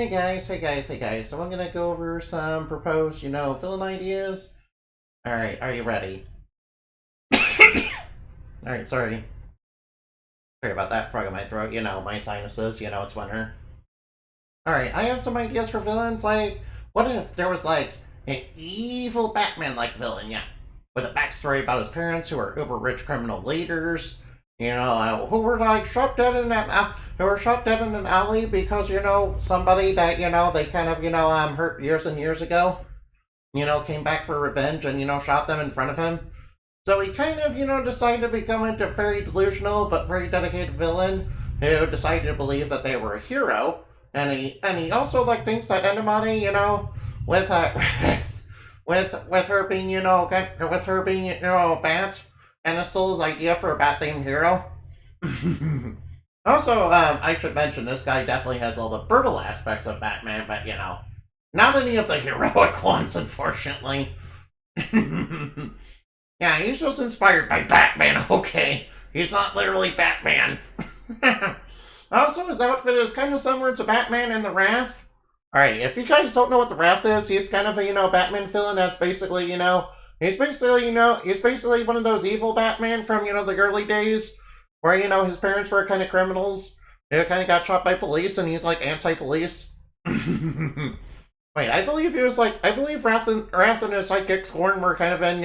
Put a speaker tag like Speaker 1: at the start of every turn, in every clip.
Speaker 1: Hey guys. So I'm gonna go over some proposed, villain ideas. Alright, are you ready? Alright, sorry. Sorry about that frog in my throat, my sinuses, it's winter. Alright, I have some ideas for villains, like, what if there was, like, an evil Batman-like villain, yeah, with a backstory about his parents who are uber-rich criminal leaders, who were, like, who were shot dead in an alley because, somebody that, they kind of, hurt years and years ago, came back for revenge and, shot them in front of him. So he kind of, decided to become a very delusional but very dedicated villain who decided to believe that they were a hero. And he also like thinks that anybody, with with her being, with her being, a bat, and it stole his idea for a bat-themed hero. Also, I should mention this guy definitely has all the brutal aspects of Batman, but not any of the heroic ones, unfortunately. Yeah, he's just inspired by Batman, okay. He's not literally Batman. Also, his outfit is kind of similar to Batman in the Wrath. Alright, if you guys don't know what the Wrath is, he's kind of a, Batman villain that's basically, he's basically one of those evil Batman from, the early days, where, his parents were kind of criminals, who kind of got shot by police, and he's, like, anti-police. Wait, I believe Wrath and his sidekick Scorn were kind of in,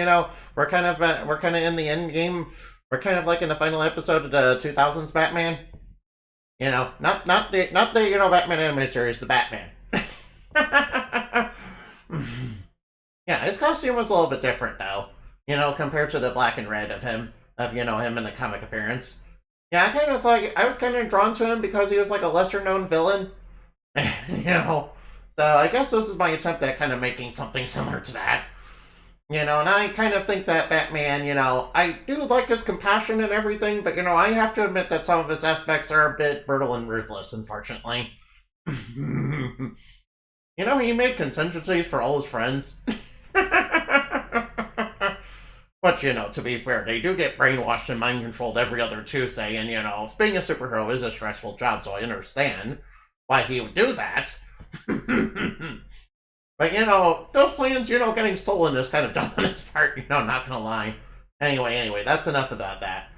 Speaker 1: we're kind of in the end game. We're kind of like in the final episode of the 2000s Batman. Not the Batman animated series, the Batman. Yeah, his costume was a little bit different though, compared to the black and red of him in the comic appearance. Yeah, I was kind of drawn to him because he was like a lesser known villain, So I guess this is my attempt at kind of making something similar to that. And I kind of think that Batman, I do like his compassion and everything, but, I have to admit that some of his aspects are a bit brutal and ruthless, unfortunately. He made contingencies for all his friends. But, to be fair, they do get brainwashed and mind-controlled every other Tuesday, and, being a superhero is a stressful job, so I understand why he would do that. But, those plans, getting stolen is kind of dumb on his part, not gonna lie. Anyway, that's enough about that.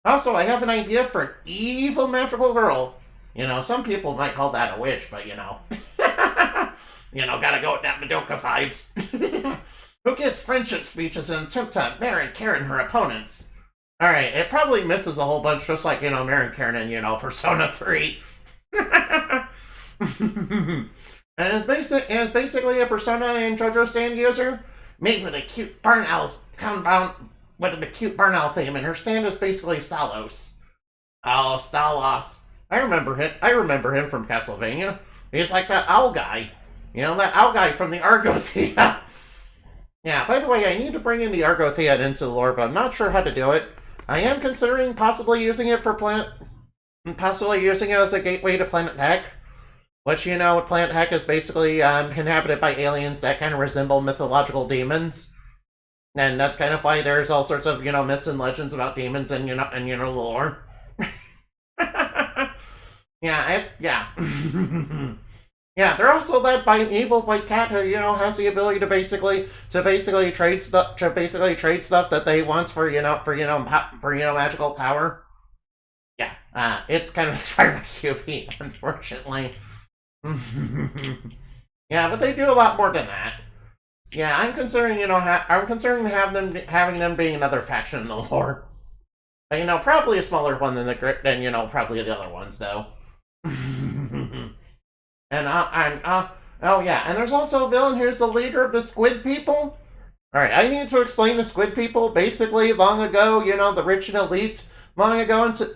Speaker 1: Also, I have an idea for an evil magical girl. Some people might call that a witch, but, gotta go with that Madoka vibes. Who gives friendship speeches and attempt to marry Karen her opponents? Alright, it probably misses a whole bunch, just like, marrying Karen in, Persona 3. And it's basically a Persona and JoJo stand user, made with a cute barn owl with a cute barn owl theme, and her stand is basically Stalos. Oh, Stalos. I remember him from Castlevania. He's like that owl guy. That owl guy from the Argothea. Yeah, by the way, I need to bring in the Argothea into the lore, but I'm not sure how to do it. I am considering possibly using it as a gateway to Planet Heck. Which, Planet Heck is basically inhabited by aliens that kind of resemble mythological demons. And that's kind of why there's all sorts of, myths and legends about demons and, the lore. Yeah. Yeah, they're also led by an evil white cat who, has the ability to basically trade stuff that they want for magical power. Yeah, it's kind of inspired by QB, unfortunately. Yeah, but they do a lot more than that. Yeah, I'm concerned, having them being another faction in the lore. But, probably a smaller one than probably the other ones, though. Oh yeah, and there's also a villain who's the leader of the squid people. Alright, I need to explain the squid people. Basically, long ago, the rich and elite, long ago into the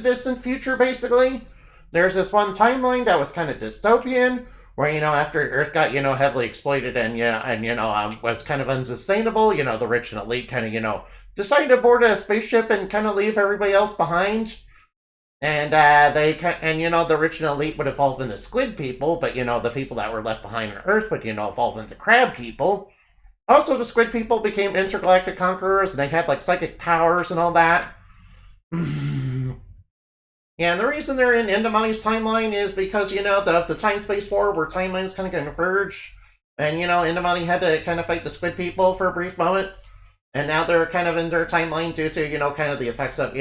Speaker 1: distant future, basically. There's this one timeline that was kind of dystopian, where, after Earth got, heavily exploited and was kind of unsustainable, the rich and elite kind of, decided to board a spaceship and kind of leave everybody else behind. And, the rich and elite would evolve into squid people, but, the people that were left behind on Earth would, evolve into crab people. Also, the squid people became intergalactic conquerors, and they had, like, psychic powers and all that. Yeah, and the reason they're in Endermoney's timeline is because, the time-space war where timelines kind of converged. And, Endermoney had to kind of fight the squid people for a brief moment. And now they're kind of in their timeline due to, kind of the effects of,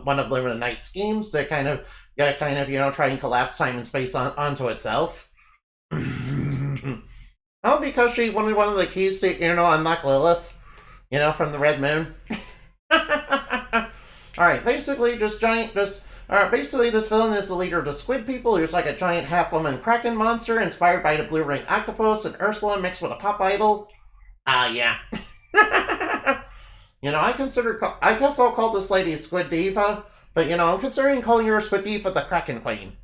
Speaker 1: one of Limited Knight's schemes to kind of, try and collapse time and space onto itself. Oh, because she wanted one of the keys to, unlock Lilith, from the Red Moon. Alright, basically, this villain is the leader of the squid people, who's like a giant half-woman kraken monster inspired by the blue ring octopus and Ursula mixed with a pop idol. Yeah. I guess I'll call this lady Squid Diva, but, I'm considering calling her Squid Diva the Kraken Queen.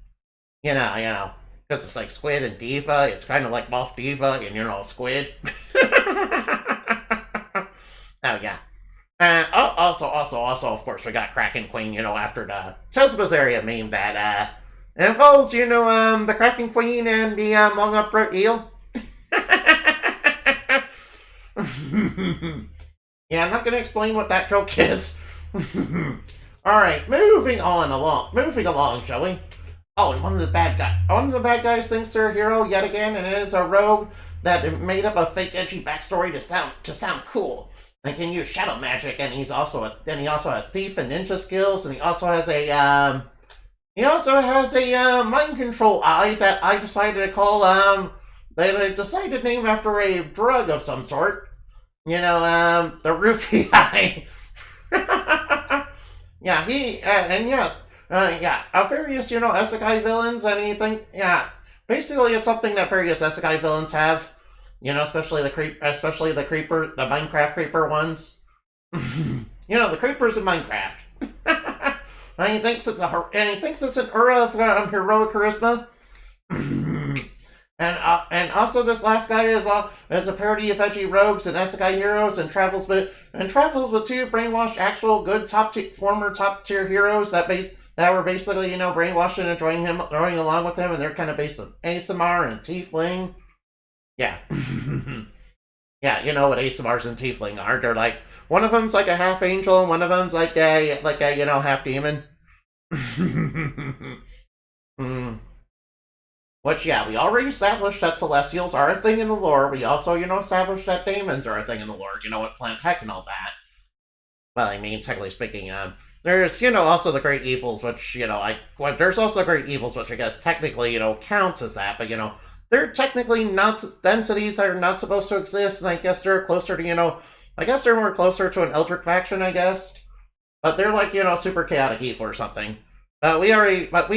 Speaker 1: Because it's like Squid and Diva, it's kind of like Moth Diva and, Squid. Oh, yeah. And also, of course, we got Kraken Queen, after the Tesba's area meme that, involves, the Kraken Queen and the, long upright eel. Yeah, I'm not gonna explain what that joke is. Alright, moving along, shall we? Oh, and one of the bad guys thinks they're a hero yet again, and it is a rogue that made up a fake edgy backstory to sound cool. And can use shadow magic, and he also has thief and ninja skills, and he also has a mind control eye that I decided to call to name after a drug of some sort. The roofie eye. Yeah, various, isekai villains, anything, basically it's something that various isekai villains have. Especially the Minecraft creeper ones. The creepers in Minecraft. And he thinks it's an aura of heroic charisma. And also this last guy is a parody of edgy rogues and isekai heroes and travels with two brainwashed actual good former top tier heroes that were basically brainwashed and enjoying along with him, and they're kind of based on ASMR and Tiefling. Yeah. Yeah, you know what ASMRs and Tiefling are. They're like, one of them's like a half angel, and one of them's like a half demon. Which, yeah, we already established that Celestials are a thing in the lore. We also, established that Daemons are a thing in the lore. What Planet Heck and all that. Well, I mean, technically speaking, there's, also the Great Evils, which, there's also Great Evils, which I guess technically, counts as that, but, they're technically not entities that are not supposed to exist, and I guess they're closer to, I guess they're more closer to an Eldritch faction, I guess. But they're like, super chaotic evil or something. But we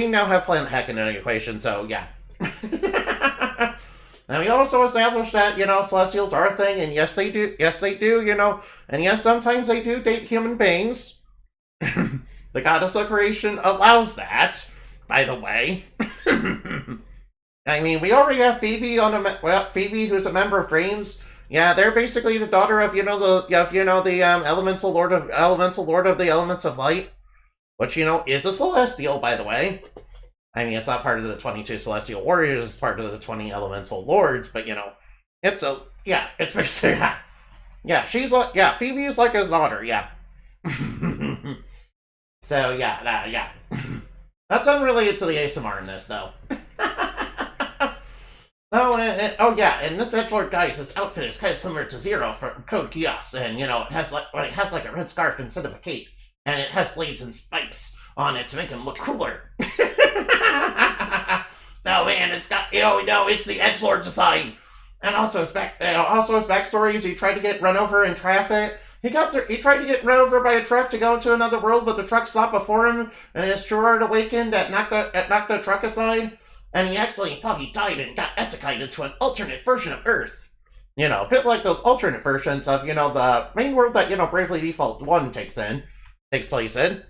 Speaker 1: now have Planet Heck in the equation, so yeah. And we also established that, Celestials are a thing, and yes they do, and yes, sometimes they do date human beings. The goddess of creation allows that, by the way. I mean, we already have Phoebe Phoebe, who's a member of Dreams. Yeah, they're basically the daughter of, the elemental lord of the elements of light, which, is a celestial, by the way. I mean, it's not part of the 22 celestial warriors, it's part of the 20 elemental lords, but, it's basically, yeah, Phoebe is like his daughter, yeah. So, yeah. That's unrelated to the ASMR in this, though. And this edgelord guy's his outfit is kind of similar to Zero from Code Geass, and it has like a red scarf instead of a cape, and it has blades and spikes on it to make him look cooler. No man, it's the edgelord design. And also his backstory is he tried to get run over in traffic. He tried to get run over by a truck to go to another world, but the truck stopped before him, and his true heart awakened that knocked the truck aside. And he actually thought he died and got isekai'd into an alternate version of Earth. A bit like those alternate versions of, the main world that, Bravely Default 1 takes place in.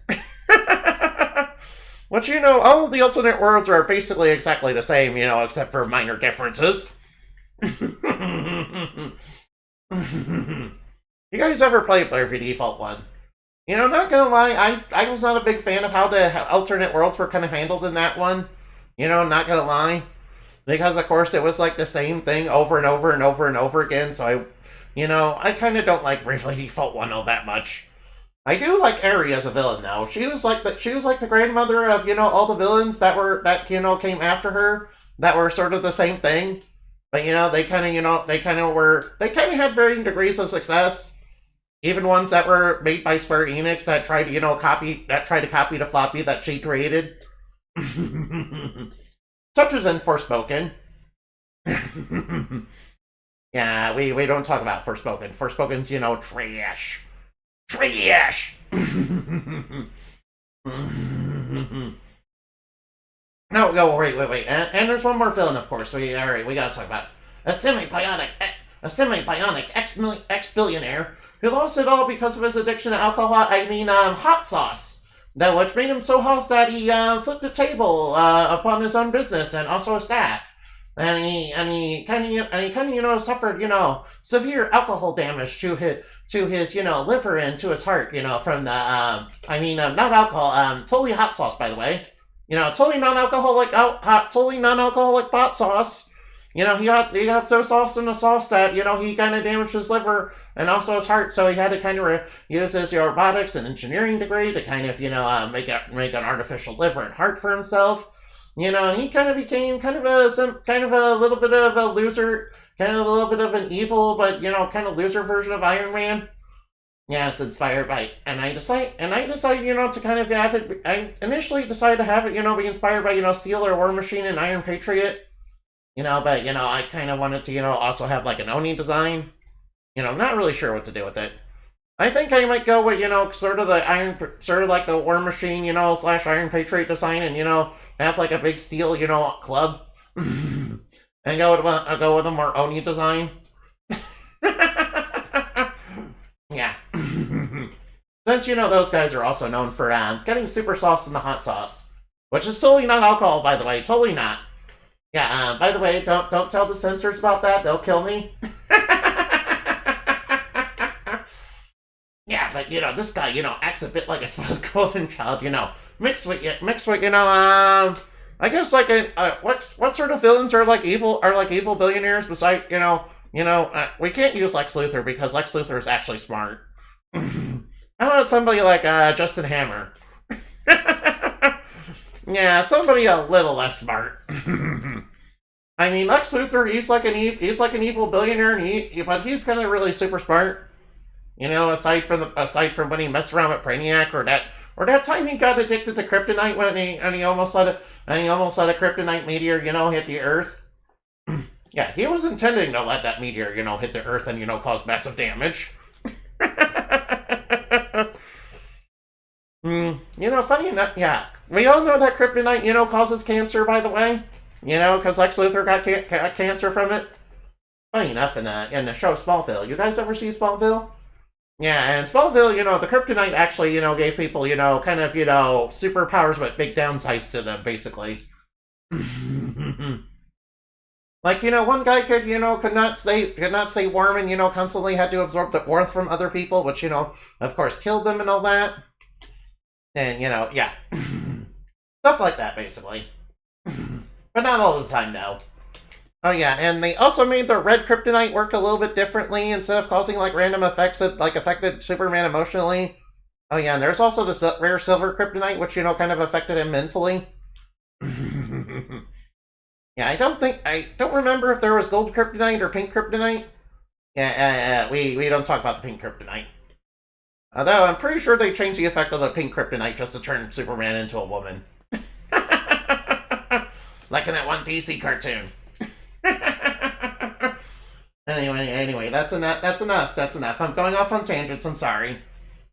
Speaker 1: Which, all of the alternate worlds are basically exactly the same, except for minor differences. You guys ever played Bravely Default 1? Not gonna lie, I was not a big fan of how the alternate worlds were kind of handled in that one. Not gonna lie. Because, of course, it was like the same thing over and over and over and over again, so I kind of don't like Bravely Default 1 all that much. I do like Eri as a villain though. She was like the grandmother of, all the villains that came after her that were sort of the same thing. But they kind of they kind of had varying degrees of success. Even ones that were made by Square Enix that tried to, copy the floppy that she created. Such as in Forspoken. Yeah, we don't talk about Forspoken. Forspoken's, trash. Trash! No, wait. And there's one more villain, of course. We gotta talk about a semi-bionic ex-billionaire who lost it all because of his addiction to alcohol. Hot sauce. That which made him so hot that he flipped a table upon his own business and also his staff. And he kind of suffered severe alcohol damage to his liver and to his heart from the not alcohol, totally hot sauce, by the way. Totally non-alcoholic hot sauce. He got so sauced in the sauce that he kind of damaged his liver and also his heart, so he had to kind of use his robotics and engineering degree to kind of make an artificial liver and heart for himself. He kind of became kind of a little bit of a loser, kind of a little bit of an evil, but kind of loser version of Iron Man. Yeah, it's inspired by, and I decided, to kind of have it. I initially decided to have it, be inspired by, Steel or War Machine and Iron Patriot. But I kind of wanted to, also have like an Oni design. Not really sure what to do with it. I think I might go with, sort of like the War Machine, / Iron Patriot design, and have like a big steel, club, and go with a more Oni design. Yeah. Since those guys are also known for getting super sauce in the hot sauce, which is totally not alcohol, by the way, totally not. Yeah. By the way, don't tell the censors about that; they'll kill me. Yeah, but this guy, acts a bit like a spoiled golden child, mixed with I guess like what sort of villains are like evil billionaires besides we can't use Lex Luthor because Lex Luthor is actually smart. How about somebody like Justin Hammer? Yeah, somebody a little less smart. Lex Luthor, he's like an evil billionaire, but he's kind of really super smart. Aside from when he messed around with Brainiac, or that time he got addicted to kryptonite when he almost let a kryptonite meteor, hit the Earth. Yeah, he was intending to let that meteor, hit the Earth and cause massive damage. Funny enough, yeah, we all know that kryptonite, causes cancer. By the way, because Lex Luthor got cancer from it. Funny enough, in the show Smallville, you guys ever see Smallville? Yeah, and Smallville, the kryptonite actually, gave people, kind of, superpowers but big downsides to them, basically. Like, one guy could not stay warm and, constantly had to absorb the warmth from other people, which, of course killed them and all that. And, yeah. Stuff like that, basically. But not all the time, though. Oh yeah, and they also made the red kryptonite work a little bit differently instead of causing like random effects that like affected Superman emotionally. Oh yeah, and there's also the rare silver kryptonite, which kind of affected him mentally. Yeah, I don't remember if there was gold kryptonite or pink kryptonite. Yeah, we don't talk about the pink kryptonite. Although I'm pretty sure they changed the effect of the pink kryptonite just to turn Superman into a woman. Like in that one DC cartoon. Anyway, that's enough. I'm going off on tangents, I'm sorry.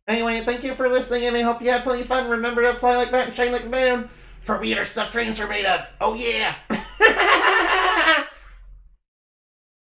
Speaker 1: Anyway, thank you for listening, and I hope you had plenty of fun. Remember to fly like bat and shine like the moon, for we are stuff dreams are made of. Oh yeah!